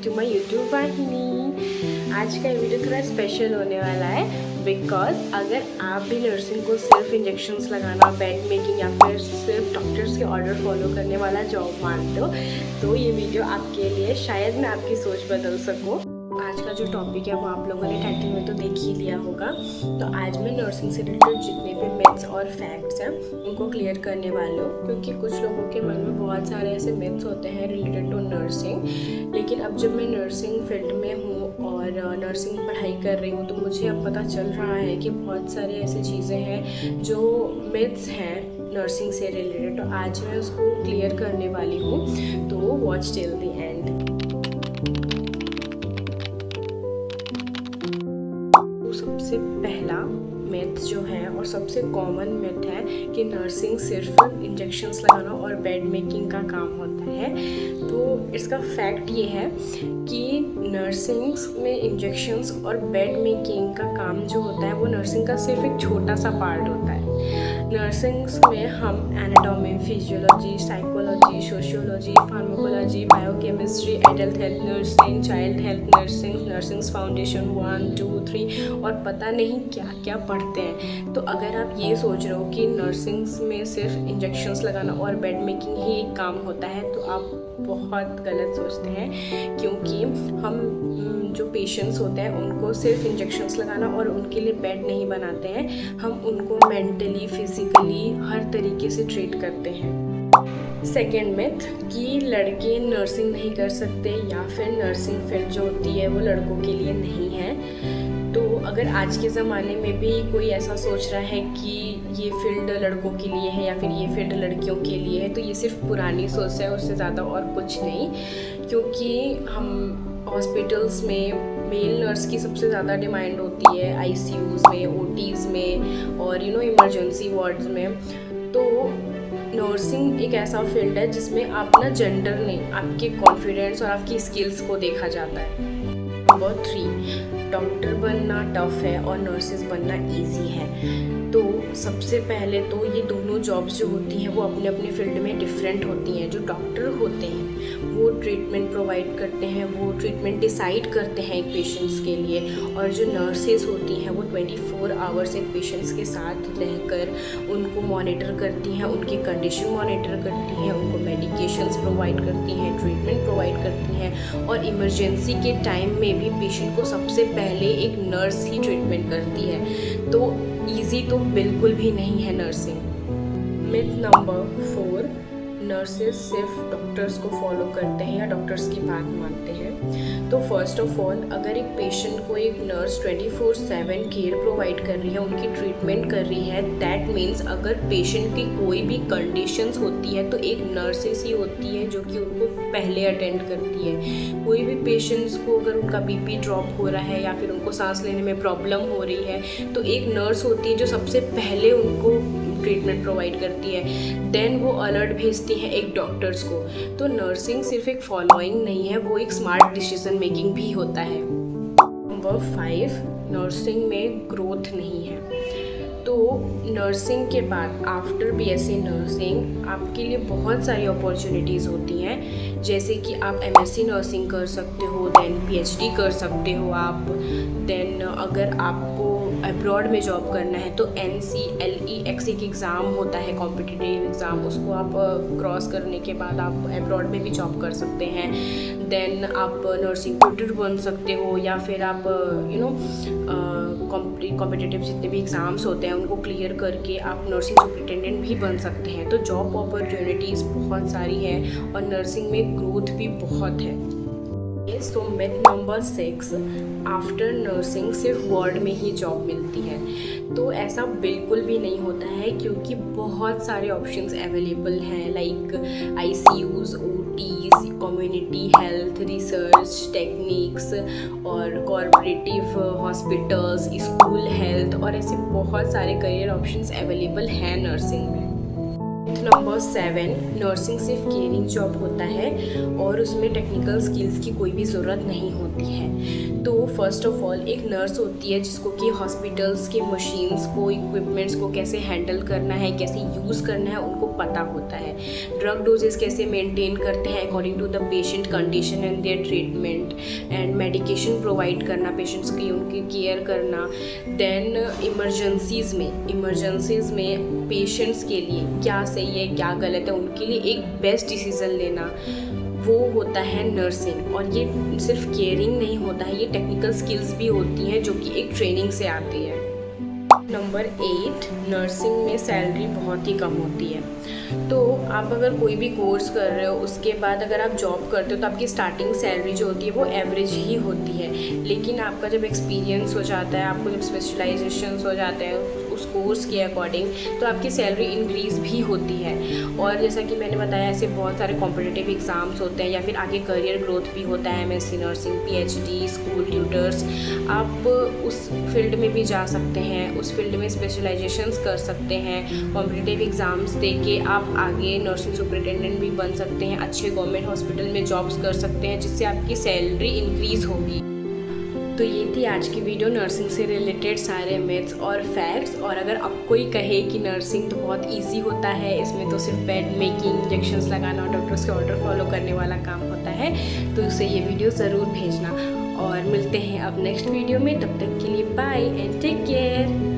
To my YouTube वाहिनी। आज का वीडियो थोड़ा स्पेशल होने वाला है बिकॉज अगर आप भी नर्सिंग को सिर्फ इंजेक्शंस लगाना, बेड मेकिंग या फिर सिर्फ डॉक्टर्स के ऑर्डर फॉलो करने वाला जॉब मानते हो तो ये वीडियो आपके लिए, शायद मैं आपकी सोच बदल सकूँ। आज का जो टॉपिक है वो आप लोगों ने टाइटल में तो देख ही लिया होगा। तो आज मैं नर्सिंग से रिलेटेड जितने भी मिथ्स और फैक्ट्स हैं उनको क्लियर करने वाली हूँ, क्योंकि कुछ लोगों के मन में बहुत सारे ऐसे मिथ्स होते हैं रिलेटेड टू नर्सिंग। लेकिन अब जब मैं नर्सिंग फील्ड में हूँ और नर्सिंग पढ़ाई कर रही हूँ तो मुझे अब पता चल रहा है कि बहुत सारी ऐसी चीज़ें हैं जो मिथ्स हैं नर्सिंग से रिलेटेड। तो आज मैं उसको क्लियर करने वाली हूँ, तो वॉच टिल द एंड। सबसे पहला मिथ जो है और सबसे कॉमन मिथ है कि नर्सिंग सिर्फ इंजेक्शंस लगाना और बेड मेकिंग का काम होता है। तो इसका फैक्ट ये है कि नर्सिंग में इंजेक्शंस और बेड मेकिंग का काम जो होता है वो नर्सिंग का सिर्फ एक छोटा सा पार्ट होता है। नर्सिंग में हम anatomy, physiology, psychology, sociology, pharmacology, biochemistry, adult health nursing, child health nursing, nursing foundation 1, 2, 3 और पता नहीं क्या क्या पढ़ते हैं। तो अगर आप ये सोच रहे हो कि नर्सिंग में सिर्फ इंजेक्शंस लगाना और बेड मेकिंग ही एक काम होता है तो आप बहुत गलत सोचते हैं, क्योंकि हम जो पेशेंट्स होते हैं उनको सिर्फ इंजेक्शंस लगाना और उनके लिए बेड नहीं बनाते हैं, हम उनको मेंटली, फिजिकली हर तरीके से ट्रीट करते हैं। सेकेंड मिथ कि लड़के नर्सिंग नहीं कर सकते या फिर नर्सिंग फील्ड जो होती है वो लड़कों के लिए नहीं है। तो अगर आज के ज़माने में भी कोई ऐसा सोच रहा है कि ये फील्ड लड़कों के लिए है या फिर ये फील्ड लड़कियों के लिए है तो ये सिर्फ पुरानी सोच है, उससे ज़्यादा और कुछ नहीं। क्योंकि हम हॉस्पिटल्स में मेल नर्स की सबसे ज़्यादा डिमांड होती है, आईसीयूज़ में, ओटीज़ में और इमरजेंसी वार्ड्स में। तो नर्सिंग एक ऐसा फील्ड है जिसमें आप ना जेंडर नहीं, आपके कॉन्फिडेंस और आपकी स्किल्स को देखा जाता है। नंबर 3, डॉक्टर बनना टफ है और नर्सेस बनना इजी है। तो सबसे पहले तो ये दोनों जॉब्स जो होती हैं वो अपने अपने फील्ड में डिफरेंट होती हैं। जो डॉक्टर होते हैं वो ट्रीटमेंट प्रोवाइड करते हैं, वो ट्रीटमेंट डिसाइड करते हैं एक पेशेंट्स के लिए, और जो नर्सेस होती हैं वो 24 आवर्स एक पेशेंट्स के साथ रहकर उनको मॉनिटर करती हैं, उनकी कंडीशन मॉनिटर करती हैं, उनको मेडिकेशंस प्रोवाइड करती हैं, ट्रीटमेंट प्रोवाइड करती हैं, और इमरजेंसी के टाइम में भी पेशेंट को सबसे पहले एक नर्स ही ट्रीटमेंट करती है। तो ईजी तो बिल्कुल भी नहीं है नर्सिंग। मिथ नंबर 4, नर्सेस सिर्फ डॉक्टर्स को फॉलो करते हैं या डॉक्टर्स की बात मानते हैं। तो फर्स्ट ऑफ ऑल, अगर एक पेशेंट को एक नर्स 24/7 केयर प्रोवाइड कर रही है, उनकी ट्रीटमेंट कर रही है, दैट मीन्स अगर पेशेंट की कोई भी कंडीशंस होती है तो एक नर्सेस ही होती है जो कि उनको पहले अटेंड करती है। कोई भी पेशेंट्स को अगर उनका बीपी ड्रॉप हो रहा है या फिर उनको सांस लेने में प्रॉब्लम हो रही है तो एक नर्स होती है जो सबसे पहले उनको ट्रीटमेंट प्रोवाइड करती है, देन वो अलर्ट भेजती हैं एक डॉक्टर्स को। तो नर्सिंग सिर्फ एक फॉलोइंग नहीं है, वो एक स्मार्ट डिसीजन मेकिंग भी होता है। नंबर 5, नर्सिंग में ग्रोथ नहीं है। तो नर्सिंग के बाद आफ्टर बीएससी नर्सिंग आपके लिए बहुत सारी अपॉर्चुनिटीज़ होती हैं, जैसे कि आप एमएससी नर्सिंग कर सकते हो, देन पीएचडी कर सकते हो आप, देन अगर आपको अब्रॉड में जॉब करना है तो NCLEX एक एग्ज़ाम होता है, कॉम्पिटिटिव एग्ज़ाम, उसको आप क्रॉस करने के बाद आप अब्रॉड में भी जॉब कर सकते हैं। देन आप नर्सिंग ट्यूटर बन सकते हो या फिर आप कॉम्पिटिटिव जितने भी एग्ज़ाम्स होते हैं उनको क्लियर करके आप नर्सिंग सुपरिटेंडेंट भी बन सकते हैं। तो जॉब अपॉर्चुनिटीज़ बहुत सारी हैं और नर्सिंग में ग्रोथ भी बहुत है। सो मिथ नंबर 6, आफ्टर नर्सिंग सिर्फ वार्ड में ही जॉब मिलती है। तो ऐसा बिल्कुल भी नहीं होता है, क्योंकि बहुत सारे ऑप्शंस अवेलेबल हैं, like ICUs, OTs, community health, research techniques और कॉर्पोरेटिव हॉस्पिटल्स, स्कूल हेल्थ और ऐसे बहुत सारे करियर ऑप्शंस अवेलेबल हैं नर्सिंग में। नंबर 7, नर्सिंग सिर्फ केयरिंग जॉब होता है और उसमें टेक्निकल स्किल्स की कोई भी ज़रूरत नहीं होती है। तो फर्स्ट ऑफ ऑल एक नर्स होती है जिसको कि हॉस्पिटल्स के मशीन्स को, इक्विपमेंट्स को कैसे हैंडल करना है, कैसे यूज़ करना है, उनको पता होता है। ड्रग डोजेस कैसे मेंटेन करते हैं according to the patient condition and their treatment, and medication provide करना पेशेंट्स की, उनकी केयर करना। देन इमरजेंसीज़ में पेशेंट्स के लिए क्या सही है क्या गलत है, उनके लिए एक बेस्ट डिसीज़न लेना, वो होता है नर्सिंग। और ये सिर्फ केयरिंग नहीं होता है, ये टेक्निकल स्किल्स भी होती हैं जो कि एक ट्रेनिंग से आती है। नंबर 8, नर्सिंग में सैलरी बहुत ही कम होती है। तो आप अगर कोई भी कोर्स कर रहे हो, उसके बाद अगर आप जॉब करते हो तो आपकी स्टार्टिंग सैलरी जो होती है वो एवरेज ही होती है। लेकिन आपका जब एक्सपीरियंस हो जाता है, आपको जब स्पेशलाइजेशन हो जाते हैं उस कोर्स के अकॉर्डिंग, तो आपकी सैलरी इंक्रीज़ भी होती है। और जैसा कि मैंने बताया, ऐसे बहुत सारे कॉम्पिटिटिव एग्ज़ाम्स होते हैं या फिर आगे करियर ग्रोथ भी होता है, MSc nursing, PhD, school tutors, आप उस फील्ड में भी जा सकते हैं, उस फील्ड में स्पेशलाइजेशंस कर सकते हैं। कॉम्पिटिटिव एग्ज़ाम्स दे के आप आगे नर्सिंग सुपरिटेंडेंट भी बन सकते हैं, अच्छे गवर्नमेंट हॉस्पिटल में जॉब्स कर सकते हैं, जिससे आपकी सैलरी इंक्रीज़ होगी। तो ये थी आज की वीडियो, नर्सिंग से रिलेटेड सारे मिथ्स और फैक्ट्स। और अगर अब कोई कहे कि नर्सिंग तो बहुत इजी होता है, इसमें तो सिर्फ बेड मेकिंग, इंजेक्शंस लगाना और डॉक्टर्स के ऑर्डर फॉलो करने वाला काम होता है, तो उसे ये वीडियो ज़रूर भेजना। और मिलते हैं अब नेक्स्ट वीडियो में, तब तक के लिए बाय एंड टेक केयर।